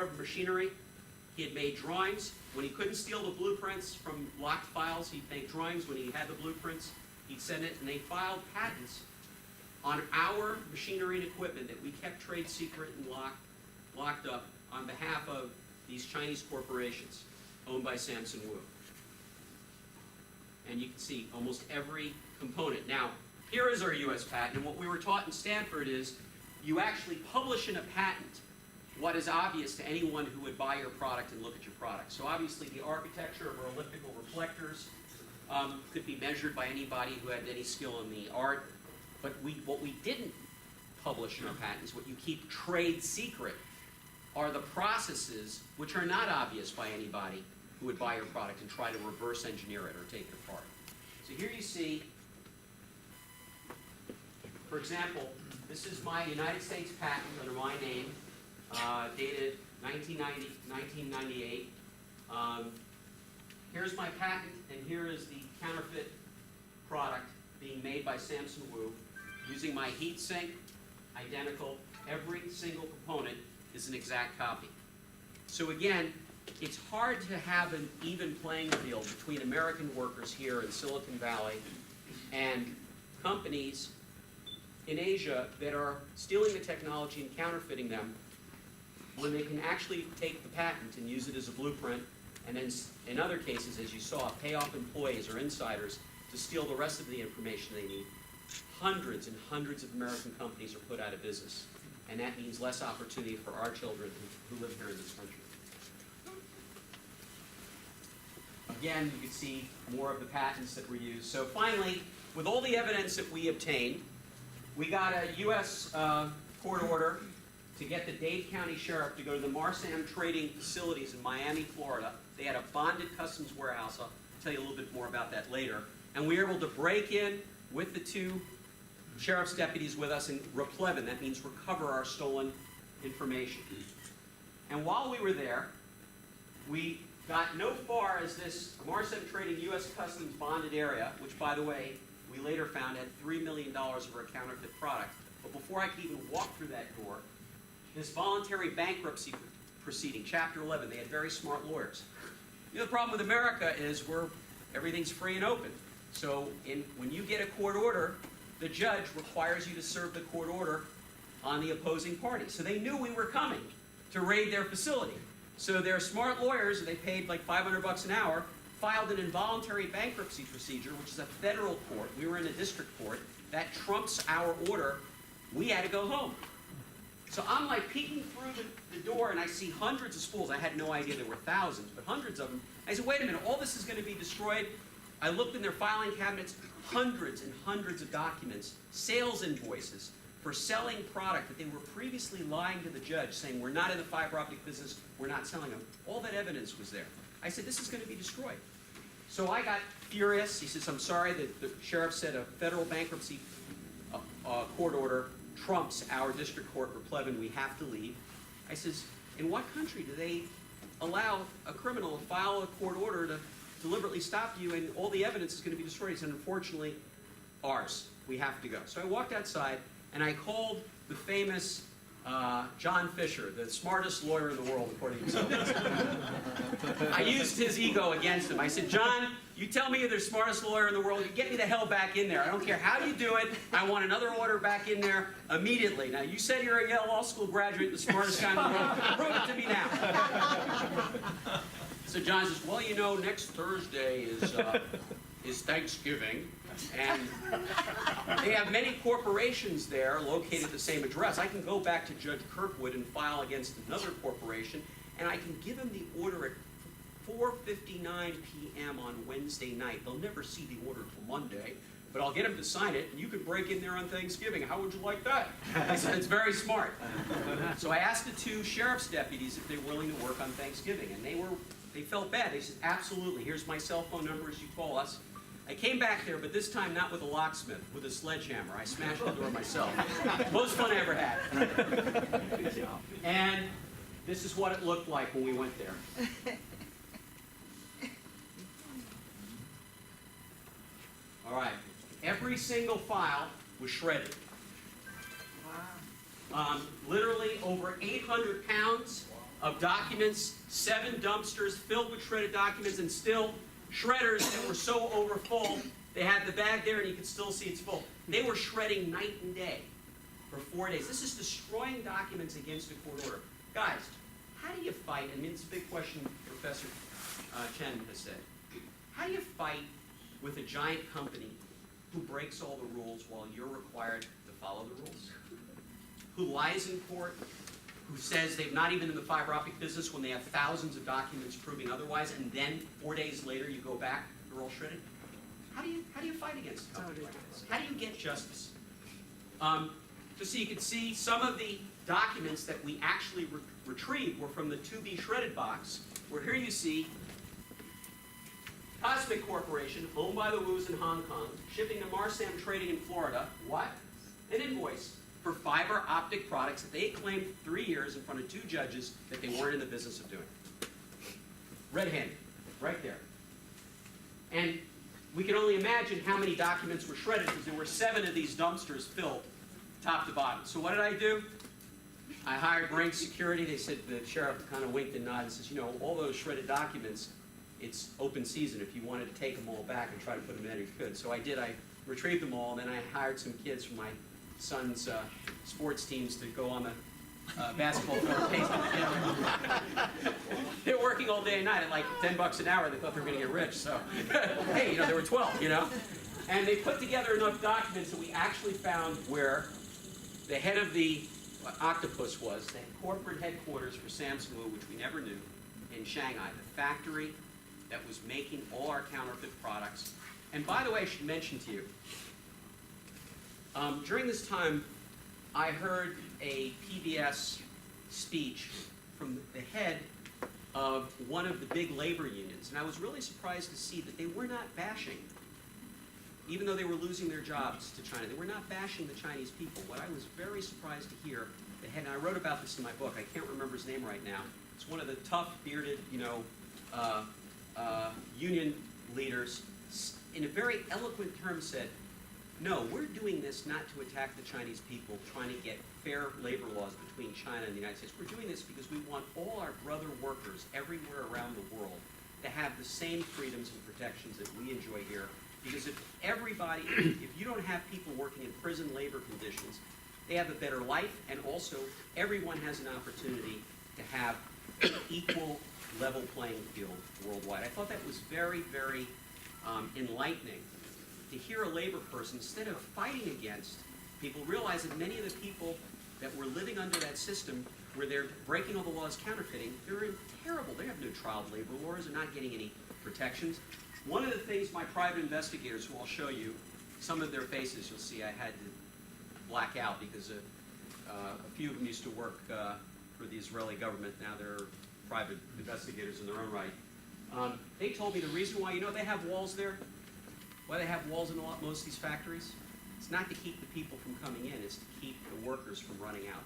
part of machinery. He had made drawings. When he couldn't steal the blueprints from locked files, he'd make drawings. When he had the blueprints, he'd send it, and they filed patents on our machinery and equipment that we kept trade secret and locked up on behalf of these Chinese corporations owned by Samson Wu. And you can see almost every component. Now, here is our US patent, and what we were taught in Stanford is you actually publish in a patent what is obvious to anyone who would buy your product and look at your product. So obviously the architecture of our elliptical reflectors could be measured by anybody who had any skill in the art, but what we didn't publish in our patents, what you keep trade secret, are the processes which are not obvious by anybody who would buy your product and try to reverse engineer it or take it apart. So here you see, for example, this is my United States patent under my name, dated 1998. Here's my patent, and here is the counterfeit product being made by Samson Wu using my heat sink, identical. Every single component is an exact copy. So again, it's hard to have an even playing field between American workers here in Silicon Valley and companies in Asia that are stealing the technology and counterfeiting them when they can actually take the patent and use it as a blueprint, and then in other cases, as you saw, pay off employees or insiders to steal the rest of the information they need. Hundreds and hundreds of American companies are put out of business, and that means less opportunity for our children who live here in this country. Again, you can see more of the patents that were used. So finally, with all the evidence that we obtained, we got a U.S. Court order to get the Dade County Sheriff to go to the Marsam trading facilities in Miami, Florida. They had a bonded customs warehouse. I'll tell you a little bit more about that later. And we were able to break in with the two sheriff's deputies with us and replevin, that means recover our stolen information. And while we were there, we got no far as this Marsam Trading U.S. Customs bonded area, which, by the way, we later found had $3 million of our counterfeit product. But before I could even walk through that door, this voluntary bankruptcy proceeding, Chapter 11, they had very smart lawyers. You know, the problem with America is everything's free and open. So when you get a court order, the judge requires you to serve the court order on the opposing party. So they knew we were coming to raid their facility. So their smart lawyers, they paid like $500 an hour, filed an involuntary bankruptcy procedure, which is a federal court. We were in a district court. That trumps our order. We had to go home. So I'm like peeking through the door, and I see hundreds of spools. I had no idea there were thousands, but hundreds of them. I said, wait a minute, all this is going to be destroyed? I looked in their filing cabinets, hundreds and hundreds of documents, sales invoices for selling product that they were previously lying to the judge, saying we're not in the fiber optic business, we're not selling them. All that evidence was there. I said, this is going to be destroyed. So I got furious. He says, I'm sorry, the sheriff said a federal bankruptcy court order trumps our district court replevin, we have to leave. I says, in what country do they allow a criminal to file a court order to deliberately stop you and all the evidence is going to be destroyed? He said, unfortunately, ours. We have to go. So I walked outside and I called the famous John Fisher, the smartest lawyer in the world, according to himself. I used his ego against him. I said, John, you tell me you're the smartest lawyer in the world, you get me the hell back in there. I don't care how you do it. I want another order back in there immediately. Now, you said you're a Yale Law School graduate, the smartest guy in the world. Prove it to me now. So John says, well, you know, next Thursday is Thanksgiving, and they have many corporations there located at the same address. I can go back to Judge Kirkwood and file against another corporation, and I can give him the order at 4:59 p.m. on Wednesday night. They'll never see the order till Monday, but I'll get him to sign it, and you can break in there on Thanksgiving. How would you like that? I said, it's very smart. So I asked the two sheriff's deputies if they were willing to work on Thanksgiving, and they felt bad. They said, absolutely, here's my cell phone number as you call us. I came back there, but this time not with a locksmith, with a sledgehammer. I smashed the door myself. Most fun I ever had. And this is what it looked like when we went there. All right. Every single file was shredded. Literally over 800 pounds of documents, 7 dumpsters filled with shredded documents, and still shredders that were so overfull, they had the bag there and you could still see it's full. They were shredding night and day for 4 days. This is destroying documents against a court order. Guys, how do you fight? I mean, it's a big question Professor Chen has said. How do you fight with a giant company who breaks all the rules while you're required to follow the rules? Who lies in court? Who says they've not even in the fiber optic business when they have thousands of documents proving otherwise, and then 4 days later you go back, they're all shredded? How do you fight against a company like this? How do you get justice? Just so you can see, some of the documents that we actually retrieved were from the to be shredded box, where here you see Cosmic Corporation, owned by the Wus in Hong Kong, shipping to Marsam Trading in Florida, what? An invoice for fiber optic products that they claimed for 3 years in front of 2 judges that they weren't in the business of doing. Red-handed, right there. And we can only imagine how many documents were shredded because there were 7 of these dumpsters filled top to bottom. So what did I do? I hired rank security. They said, the sheriff kind of winked and nodded and says, you know, all those shredded documents, it's open season. If you wanted to take them all back and try to put them in, you could. So I did. I retrieved them all, and then I hired some kids from my son's sports teams to go on the basketball court. They were working all day and night at like $10 an hour. They thought they were going to get rich. So, hey, you know, there were 12, you know. And they put together enough documents that we actually found where the head of the octopus was, the corporate headquarters for Samsung, which we never knew, in Shanghai, the factory that was making all our counterfeit products. And by the way, I should mention to you, during this time, I heard a PBS speech from the head of one of the big labor unions, and I was really surprised to see that they were not bashing, even though they were losing their jobs to China, they were not bashing the Chinese people. What I was very surprised to hear, the head, and I wrote about this in my book, I can't remember his name right now, it's one of the tough, bearded, you know, union leaders, in a very eloquent term said, no, we're doing this not to attack the Chinese people, trying to get fair labor laws between China and the United States. We're doing this because we want all our brother workers everywhere around the world to have the same freedoms and protections that we enjoy here. Because if everybody, if you don't have people working in prison labor conditions, they have a better life, and also everyone has an opportunity to have an equal level playing field worldwide. I thought that was very, very enlightening to hear a labor person, instead of fighting against people, realize that many of the people that were living under that system, where they're breaking all the laws, counterfeiting, they're in terrible, they have no child labor laws, they're not getting any protections. One of the things my private investigators, who I'll show you, some of their faces you'll see I had to black out because a few of them used to work for the Israeli government, now they're private investigators in their own right. They told me the reason why, you know, they have walls there, why they have walls in most of these factories, it's not to keep the people from coming in, it's to keep the workers from running out.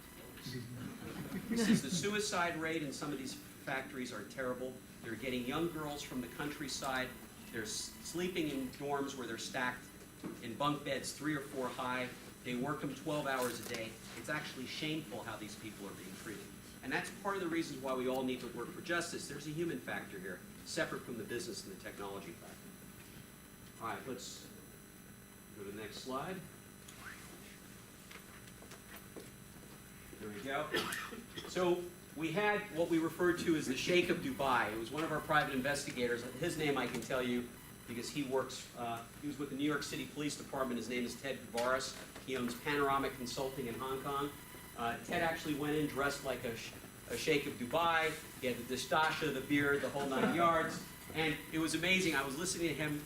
He says the suicide rate in some of these factories are terrible. They're getting young girls from the countryside. They're sleeping in dorms where they're stacked in bunk beds 3 or 4 high. They work them 12 hours a day. It's actually shameful how these people are being treated. And that's part of the reasons why we all need to work for justice. There's a human factor here, separate from the business and the technology factor. All right, let's go to the next slide. There we go. So we had what we referred to as the Sheikh of Dubai. It was one of our private investigators. His name I can tell you because he works, he was with the New York City Police Department. His name is Ted Gavaris. He owns Panoramic Consulting in Hong Kong. Ted actually went in dressed like a Sheikh of Dubai. He had the distachia, the beard, the whole 9 yards. And it was amazing. I was listening to him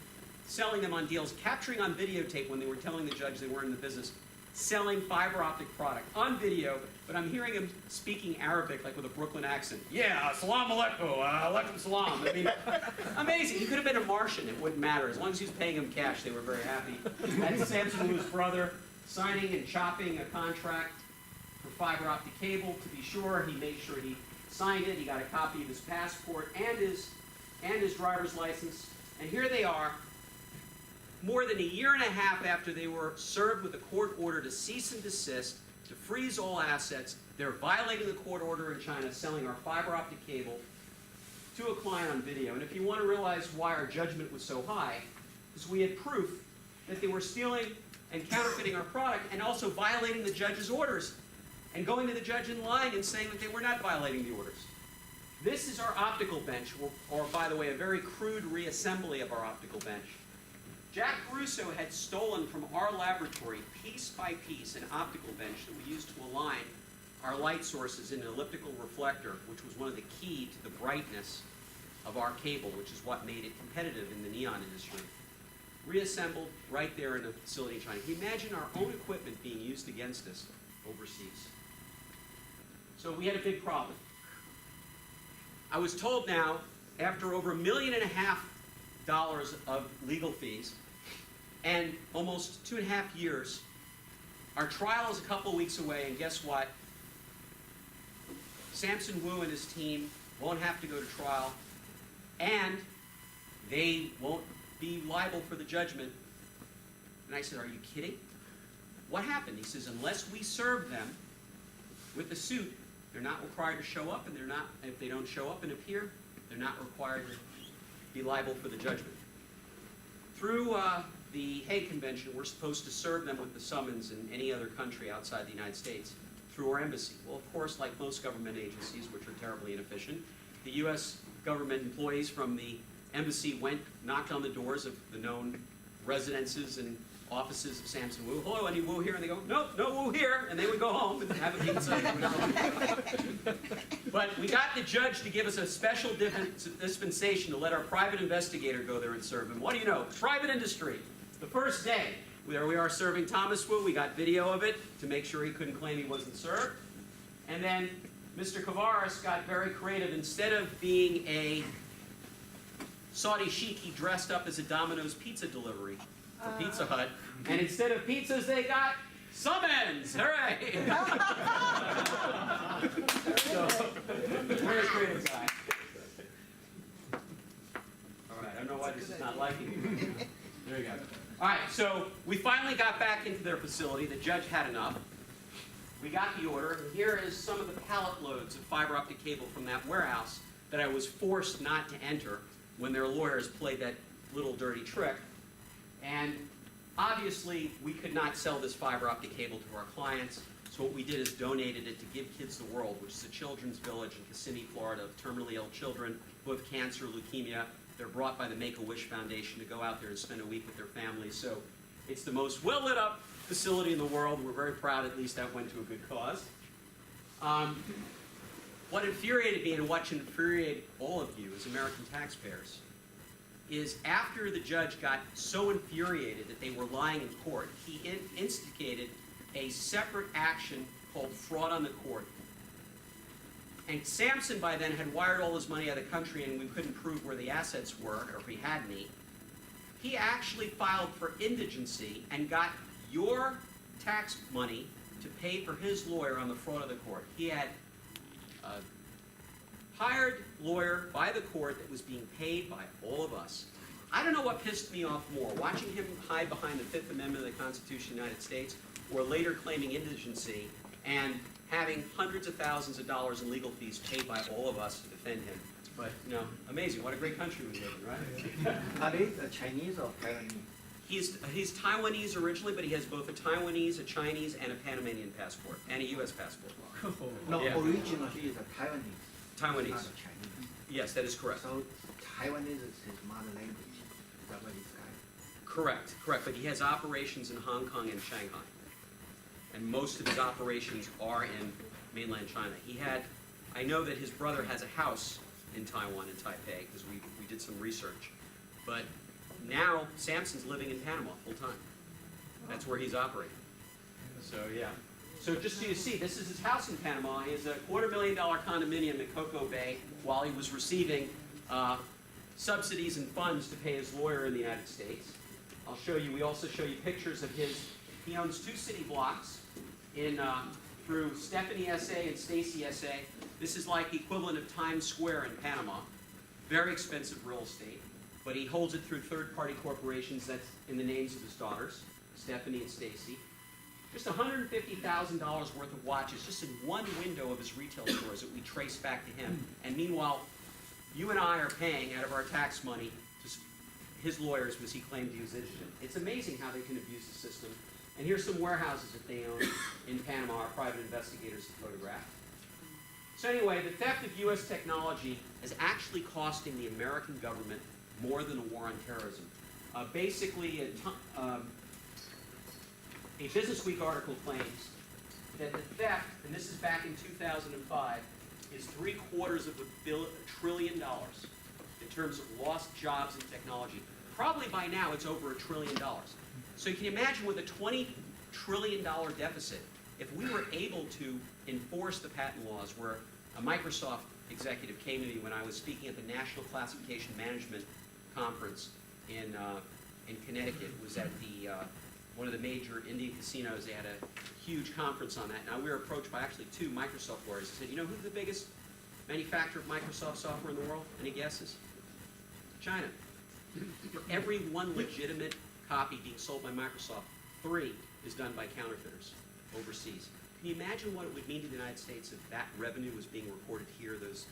selling them on deals, capturing on videotape when they were telling the judge they weren't in the business, selling fiber optic product on video, but I'm hearing him speaking Arabic like with a Brooklyn accent. Yeah, salam alaikum, alaikum salam. I mean, amazing. He could have been a Martian, it wouldn't matter. As long as he was paying him cash, they were very happy. That's Samson Wu's brother signing and chopping a contract for fiber optic cable. To be sure, he made sure he signed it. He got a copy of his passport and his driver's license. And here they are, more than a year and a half after they were served with a court order to cease and desist, to freeze all assets, They're violating the court order in China, selling our fiber optic cable to a client on video. And if you want to realize why our judgment was so high, is we had proof that they were stealing and counterfeiting our product and also violating the judge's orders and going to the judge and lying and saying that they were not violating the orders. This is our optical bench, or by the way, a very crude reassembly of our optical bench. Jack Caruso had stolen from our laboratory, piece by piece, an optical bench that we used to align our light sources in an elliptical reflector, which was one of the key to the brightness of our cable, which is what made it competitive in the neon industry. Reassembled right there in a facility in China. Can you imagine our own equipment being used against us overseas? So we had a big problem. I was told now, after over $1.5 million of legal fees and almost 2.5 years, our trial is a couple of weeks away, and guess what? Samson Wu and his team won't have to go to trial, and they won't be liable for the judgment. And I said, are you kidding? What happened? He says, unless we serve them with the suit, they're not required to show up, and they're not, if they don't show up and appear, they're not required to be liable for the judgment. Through the Hague Convention, we're supposed to serve them with the summons in any other country outside the United States through our embassy. Well, of course, like most government agencies, which are terribly inefficient, the U.S. government employees from the embassy knocked on the doors of the known residences and offices of Samson Wu. Hello, any Wu here? And they go, nope, no Wu here. And they would go home and have a pizza. But we got the judge to give us a special dispensation to let our private investigator go there and serve him. What do you know? Private industry. The first day, there we are serving Thomas Wu. We got video of it to make sure he couldn't claim he wasn't served. And then Mr. Kavaris got very creative. Instead of being a Saudi sheik, he dressed up as a Domino's pizza delivery for Pizza Hut. And instead of pizzas, they got summons. Hooray! So, very creative guy. All right, I don't know why this is not liking me. There you go. All right, so we finally got back into their facility. The judge had enough. We got the order, and here is some of the pallet loads of fiber optic cable from that warehouse that I was forced not to enter when their lawyers played that little dirty trick. And obviously, we could not sell this fiber optic cable to our clients, so what we did is donated it to Give Kids the World, which is a children's village in Kissimmee, Florida, of terminally ill children who have cancer, leukemia. They're brought by the Make-A-Wish Foundation to go out there and spend a week with their families. So it's the most well-lit up facility in the world. We're very proud at least that went to a good cause. What infuriated me and what should infuriate all of you as American taxpayers is after the judge got so infuriated that they were lying in court, he instigated a separate action called fraud on the court. And Samson by then had wired all his money out of the country and we couldn't prove where the assets were or if he had any. He actually filed for indigency and got your tax money to pay for his lawyer on the fraud of the court. He had a hired lawyer by the court that was being paid by all of us. I don't know what pissed me off more, watching him hide behind the Fifth Amendment of the Constitution of the United States or later claiming indigency and having hundreds of thousands of dollars in legal fees paid by all of us to defend him. But, you know, amazing. What a great country we live in, right? Are they Chinese or Taiwanese? He's Taiwanese originally, but he has both a Taiwanese, a Chinese, and a Panamanian passport, and a U.S. passport. No, Yeah. originally he is a Taiwanese. Taiwanese. Not a Chinese. Yes, that is correct. So Taiwanese is his mother language. Is that what he's got? Correct, correct. But he has operations in Hong Kong and Shanghai. And most of his operations are in mainland China. I know that his brother has a house in Taiwan, in Taipei, because we did some research. But now Samson's living in Panama full time. That's where he's operating. So yeah. So just so you see, this is his house in Panama. He has a $250,000 condominium at Cocoa Bay while he was receiving subsidies and funds to pay his lawyer in the United States. I'll show you, we also show you pictures of he owns 2 city blocks through Stephanie SA and Stacy SA. This is like the equivalent of Times Square in Panama. Very expensive real estate, but he holds it through third-party corporations that's in the names of his daughters, Stephanie and Stacy. just $150,000 worth of watches just in one window of his retail stores that we trace back to him. And meanwhile, you and I are paying out of our tax money to his lawyers because he claimed he was innocent. It's amazing how they can abuse the system. And here's some warehouses that they own in Panama, our private investigators have photographed. So anyway, the theft of U.S. technology is actually costing the American government more than a war on terrorism. Basically, a Business Week article claims that the theft, and this is back in 2005, is $750 billion in terms of lost jobs in technology. Probably by now it's over $1 trillion. So you can imagine with a $20 trillion deficit, if we were able to enforce the patent laws, where a Microsoft executive came to me when I was speaking at the National Classification Management Conference in Connecticut, was at the one of the major Indian casinos. They had a huge conference on that. Now we were approached by actually 2 Microsoft lawyers. They said, you know who's the biggest manufacturer of Microsoft software in the world? Any guesses? China. For every one legitimate copy being sold by Microsoft, 3 is done by counterfeiters overseas. Can you imagine what it would mean to the United States if that revenue was being recorded here, those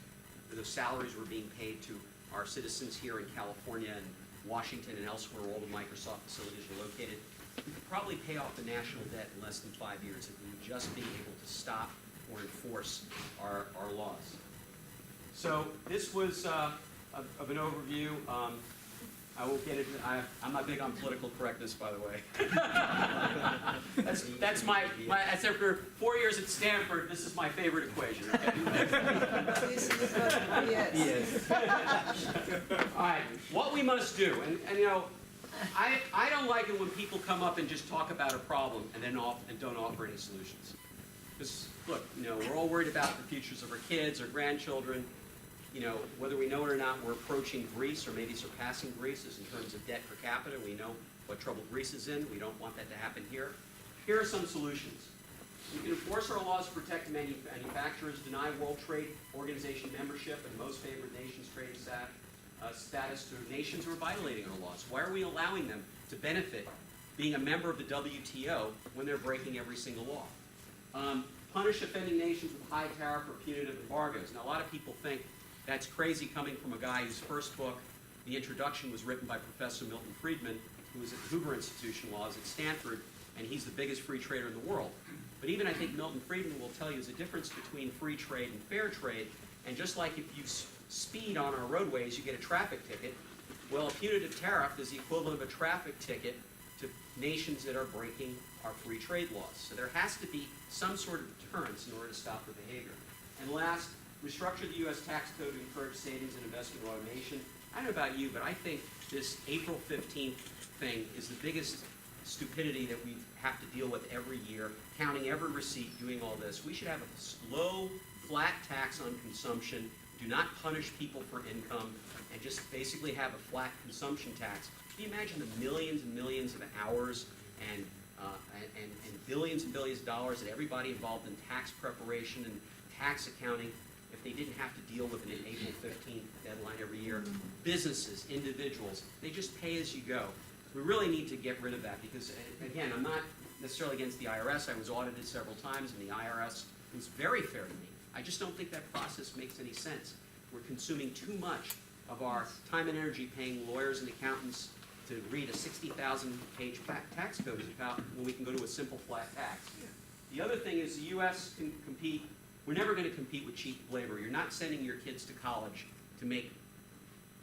salaries were being paid to our citizens here in California and Washington and elsewhere where all the Microsoft facilities are located? We could probably pay off the national debt in less than 5 years if we would just be able to stop or enforce our laws. So this was of an overview. I won't get into. I'm not big on political correctness, by the way. that's my. After 4 years at Stanford, this is my favorite equation. Yes. All right. What we must do, and you know, I don't like it when people come up and just talk about a problem and then don't offer any solutions. Because look, you know, we're all worried about the futures of our kids, our grandchildren. You know, whether we know it or not, we're approaching Greece or maybe surpassing Greece in terms of debt per capita. We know what trouble Greece is in. We don't want that to happen here. Here are some solutions. We can enforce our laws to protect manufacturers, deny World Trade Organization membership and most favored nations trading status to nations who are violating our laws. Why are we allowing them to benefit being a member of the WTO when they're breaking every single law? Punish offending nations with high tariff or punitive embargoes. Now, a lot of people think that's crazy coming from a guy whose first book, the introduction, was written by Professor Milton Friedman, who was at the Hoover Institution while I was at Stanford, and he's the biggest free trader in the world. But even I think Milton Friedman will tell you there's a difference between free trade and fair trade, and just like if you speed on our roadways, you get a traffic ticket, well, a punitive tariff is the equivalent of a traffic ticket to nations that are breaking our free trade laws. So there has to be some sort of deterrence in order to stop the behavior. And last, restructure the U.S. tax code to encourage savings and investment in automation. I don't know about you, but I think this April 15th thing is the biggest stupidity that we have to deal with every year, counting every receipt, doing all this. We should have a low, flat tax on consumption, do not punish people for income, and just basically have a flat consumption tax. Can you imagine the millions and millions of hours and billions and billions of dollars that everybody involved in tax preparation and tax accounting, if they didn't have to deal with an April 15th deadline every year? Businesses, individuals, they just pay as you go. We really need to get rid of that because, again, I'm not necessarily against the IRS. I was audited several times, and the IRS was very fair to me. I just don't think that process makes any sense. We're consuming too much of our time and energy paying lawyers and accountants to read a 60,000-page tax code when we can go to a simple flat tax. The other thing is the U.S. can compete. We're never going to compete with cheap labor. You're not sending your kids to college to make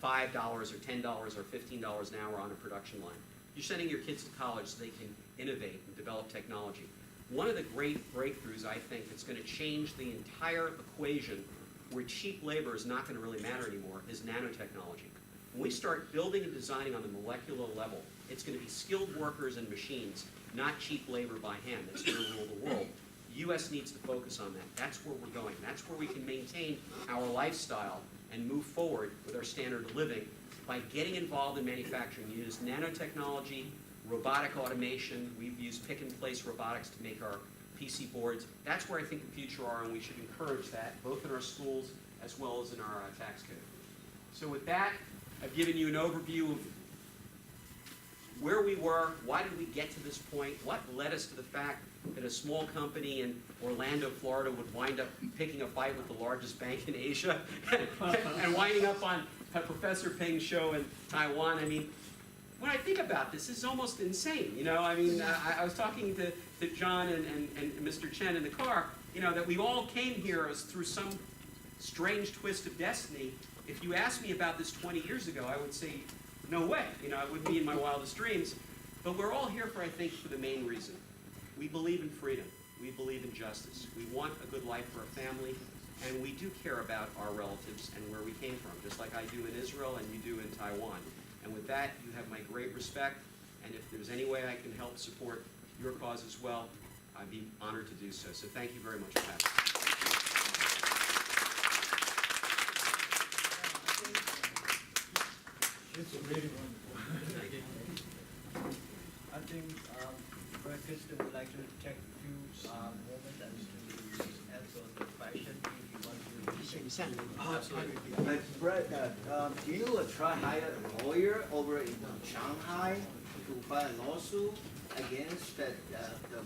$5 or $10 or $15 an hour on a production line. You're sending your kids to college so they can innovate and develop technology. One of the great breakthroughs, I think, that's going to change the entire equation where cheap labor is not going to really matter anymore is nanotechnology. When we start building and designing on the molecular level, it's going to be skilled workers and machines, not cheap labor by hand. That's going to rule the world. The U.S. needs to focus on that. That's where we're going. That's where we can maintain our lifestyle and move forward with our standard of living by getting involved in manufacturing. We use nanotechnology, robotic automation. We've used pick-and-place robotics to make our PC boards. That's where I think the future are, and we should encourage that, both in our schools as well as in our tax code. So with that, I've given you an overview of where we were, why did we get to this point, what led us to the fact that a small company in Orlando, Florida would wind up picking a fight with the largest bank in Asia and winding up on Professor Ping's show in Taiwan. I mean, when I think about this, this is almost insane. You know, I mean, I was talking to John and Mr. Chen in the car, you know, that we all came here as through some strange twist of destiny. If you asked me about this 20 years ago, I would say, no way. You know, it wouldn't be in my wildest dreams. But we're all here I think, for the main reason. We believe in freedom. We believe in justice. We want a good life for our family. And we do care about our relatives and where we came from, just like I do in Israel and you do in Taiwan. And with that, you have my great respect. And if there's any way I can help support your cause as well, I'd be honored to do so. So thank you very much for having me. It's really wonderful. I think Brett Kingstone would like to take a few moments and to answer the question if you want to. Brett, do you try hire a lawyer over in Shanghai to file a lawsuit against the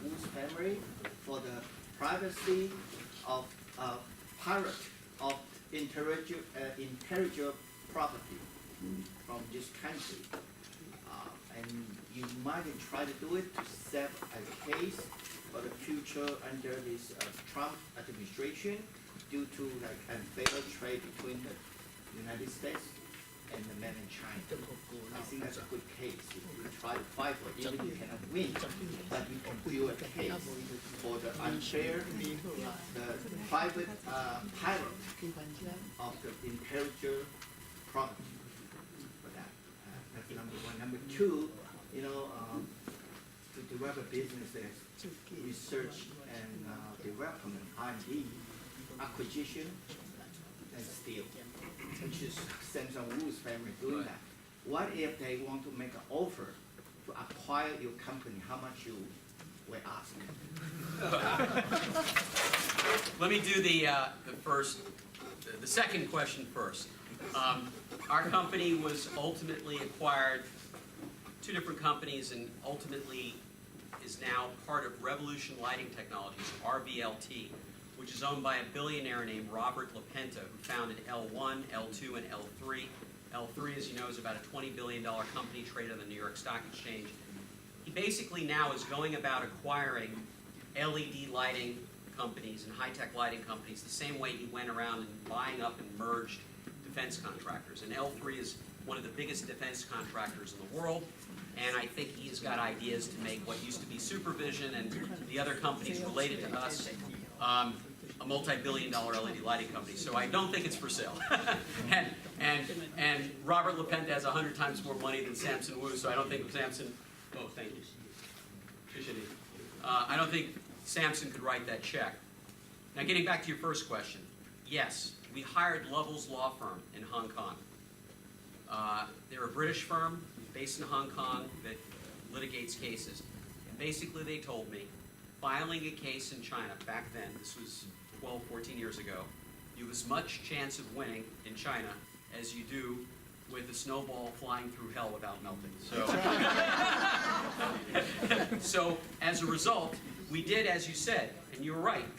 Wu's family for the privacy of pirate of intellectual property from this country? And you might try to do it to set a case for the future under this Trump administration due to like unfair trade between the United States and the mainland China. I think that's a good case. If you try to fight for it, even you cannot win, but you can build a case for the unfair, the private pirate of the intellectual property. That's number one. Number two, you know, to develop a business that's research and development, R&D, acquisition, and steal, which is Samson Wu's family doing that. What if they want to make an offer to acquire your company? How much you will ask? Let me do the second question first. Our company was ultimately acquired, two different companies, and ultimately is now part of Revolution Lighting Technologies, RVLT, which is owned by a billionaire named Robert LaPenta, who founded L1, L2, and L3. L3, as you know, is about a $20 billion company traded on the New York Stock Exchange. He basically now is going about acquiring LED lighting companies and high-tech lighting companies the same way he went around and buying up and merged defense contractors. And L3 is one of the biggest defense contractors in the world, and I think he's got ideas to make what used to be Supervision and the other companies related to us a multi-billion-dollar LED lighting company. So I don't think it's for sale. and Robert LaPenta has 100 times more money than Samson Wu, so I don't think Samson. Oh, thank you. Appreciate it. I don't think Samson could write that check. Now, getting back to your first question, yes, we hired Lovell's Law Firm in Hong Kong. They're a British firm based in Hong Kong that litigates cases. And basically, they told me, filing a case in China back then, this was 12, 14 years ago, you have as much chance of winning in China as you do with a snowball flying through hell without melting. So as a result, we did as you said, and you were right.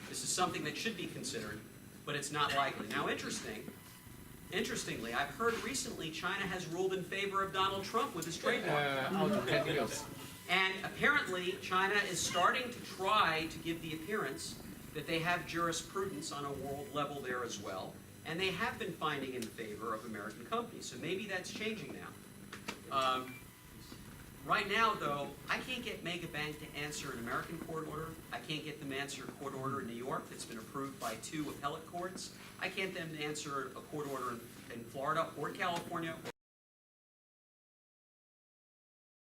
This is something that should be considered, but it's not likely. Now, interestingly, I've heard recently China has ruled in favor of Donald Trump with his trade war. And apparently, China is starting to try to give the appearance that they have jurisprudence on a world level there as well. And they have been finding in favor of American companies. So maybe that's changing now. Right now, though, I can't get Megabank to answer an American court order. I can't get them to answer a court order in New York that's been approved by 2 appellate courts. I can't get them to answer a court order in Florida or California